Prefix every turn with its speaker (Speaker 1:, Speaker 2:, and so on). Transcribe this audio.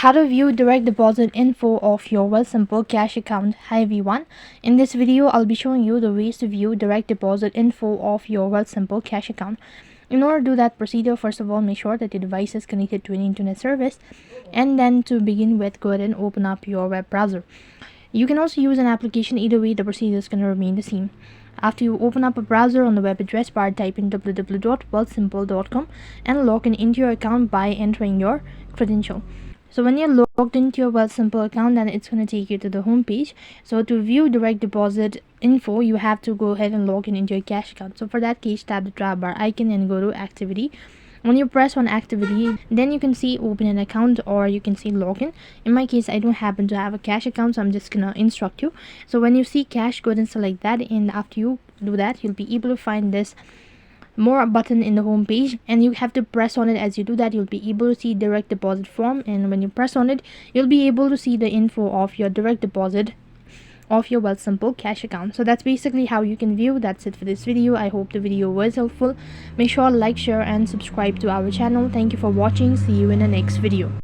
Speaker 1: How to view direct deposit info of your Wealthsimple Cash account. Hi everyone, in this video I'll be showing you the ways to view direct deposit info of your Wealthsimple Cash account. In order to do that procedure, first of all, make sure that your device is connected to an internet service, and then to begin with, go ahead and open up your web browser. You can also use an application. Either way, the procedure is going to remain the same. After you open up a browser, on the web address bar, type in www.wealthsimple.com and log in into your account by entering your credential. So when you're logged into your Wealthsimple account, then it's going to take you to the home page. So to view direct deposit info, you have to go ahead and log in into your cash account. So for that case, tap the tab bar icon and go to activity. When you press on activity, then you can see open an account, or you can see login. In my case, I don't happen to have a cash account, so I'm just gonna instruct you. So when you see cash, go ahead and select that, and after you do that, you'll be able to find this more button in the home page, and you have to press on it. As you do that, you'll be able to see direct deposit form, and when you press on it, you'll be able to see the info of your direct deposit of your Wealthsimple Cash account. So that's basically how you can view. That's it for this video. I hope the video was helpful. Make sure to like, share and subscribe to our channel. Thank you for watching. See you in the next video.